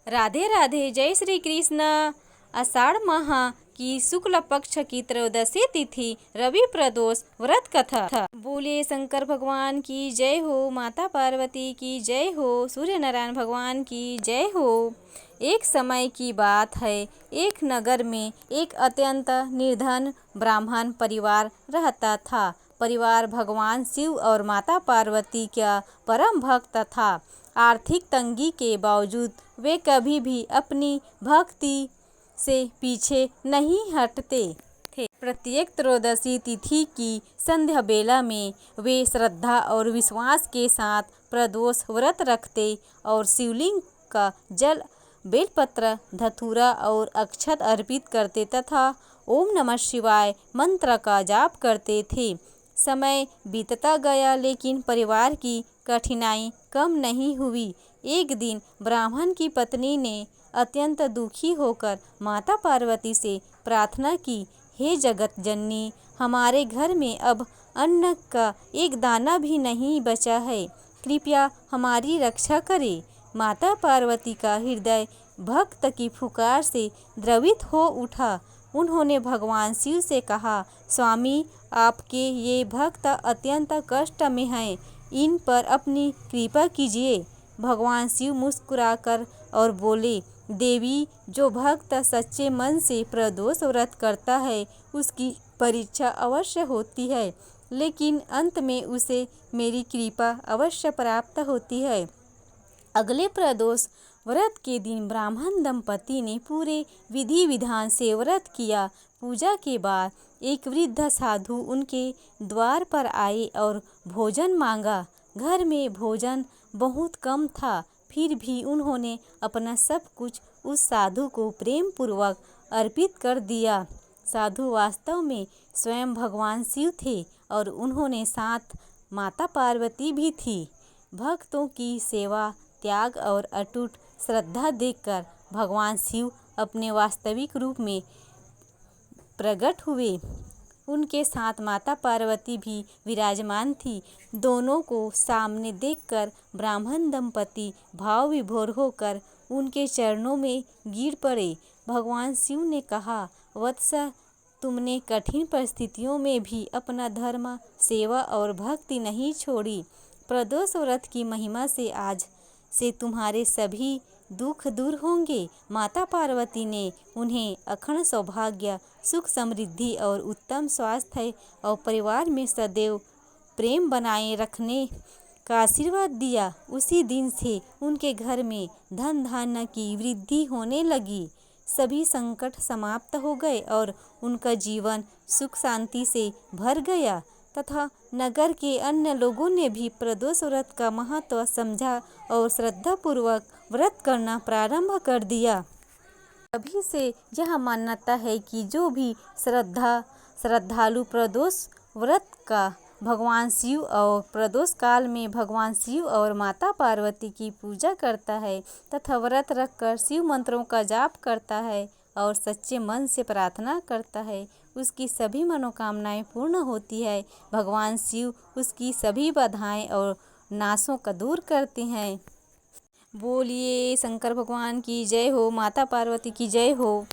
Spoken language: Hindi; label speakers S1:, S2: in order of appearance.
S1: राधे राधे। जय श्री कृष्ण। आषाढ़ माह की शुक्ल पक्ष की त्रयोदशी तिथि रवि प्रदोष व्रत कथा। बोले शंकर भगवान की जय हो, माता पार्वती की जय हो, सूर्य नारायण भगवान की जय हो। एक समय की बात है, एक नगर में एक अत्यंत निर्धन ब्राह्मण परिवार रहता था। परिवार भगवान शिव और माता पार्वती का परम भक्त था। आर्थिक तंगी के बावजूद वे कभी भी अपनी भक्ति से पीछे नहीं हटते थे। प्रत्येक त्रयोदशी तिथि की संध्या बेला में वे श्रद्धा और विश्वास के साथ प्रदोष व्रत रखते और शिवलिंग का जल, बेलपत्र, धतूरा और अक्षत अर्पित करते तथा ओम नमः शिवाय मंत्र का जाप करते थे। समय बीतता गया, लेकिन परिवार की कठिनाई कम नहीं हुई। एक दिन ब्राह्मण की पत्नी ने अत्यंत दुखी होकर माता पार्वती से प्रार्थना की, हे जगत जननी, हमारे घर में अब अन्न का एक दाना भी नहीं बचा है, कृपया हमारी रक्षा करें। माता पार्वती का हृदय भक्त की पुकार से द्रवित हो उठा। उन्होंने भगवान शिव से कहा, स्वामी, आपके ये भक्त अत्यंत कष्ट में हैं, इन पर अपनी कृपा कीजिए। भगवान शिव मुस्कुराकर और बोले, देवी, जो भक्त सच्चे मन से प्रदोष व्रत करता है उसकी परीक्षा अवश्य होती है, लेकिन अंत में उसे मेरी कृपा अवश्य प्राप्त होती है। अगले प्रदोष व्रत के दिन ब्राह्मण दंपति ने पूरे विधि विधान से व्रत किया। पूजा के बाद एक वृद्ध साधु उनके द्वार पर आए और भोजन मांगा। घर में भोजन बहुत कम था, फिर भी उन्होंने अपना सब कुछ उस साधु को प्रेम पूर्वक अर्पित कर दिया। साधु वास्तव में स्वयं भगवान शिव थे और उन्होंने साथ माता पार्वती भी थी। भक्तों की सेवा, त्याग और अटूट श्रद्धा देखकर भगवान शिव अपने वास्तविक रूप में प्रकट हुए। उनके साथ माता पार्वती भी विराजमान थी। दोनों को सामने देखकर ब्राह्मण दंपति भाव विभोर होकर उनके चरणों में गिर पड़े। भगवान शिव ने कहा, वत्स, तुमने कठिन परिस्थितियों में भी अपना धर्म, सेवा और भक्ति नहीं छोड़ी। प्रदोष व्रत की महिमा से आज से तुम्हारे सभी दुख दूर होंगे। माता पार्वती ने उन्हें अखंड सौभाग्य, सुख, समृद्धि और उत्तम स्वास्थ्य और परिवार में सदैव प्रेम बनाए रखने का आशीर्वाद दिया। उसी दिन से उनके घर में धन धान्य की वृद्धि होने लगी। सभी संकट समाप्त हो गए और उनका जीवन सुख शांति से भर गया तथा नगर के अन्य लोगों ने भी प्रदोष व्रत का महत्व समझा और श्रद्धापूर्वक व्रत करना प्रारंभ कर दिया। अभी से यह मान्यता है कि जो भी श्रद्धालु प्रदोष व्रत का भगवान शिव और प्रदोष काल में भगवान शिव और माता पार्वती की पूजा करता है तथा व्रत रखकर शिव मंत्रों का जाप करता है और सच्चे मन से प्रार्थना करता है, उसकी सभी मनोकामनाएं पूर्ण होती है। भगवान शिव उसकी सभी बाधाएं और नाशों का दूर करते हैं। बोलिए शंकर भगवान की जय हो, माता पार्वती की जय हो।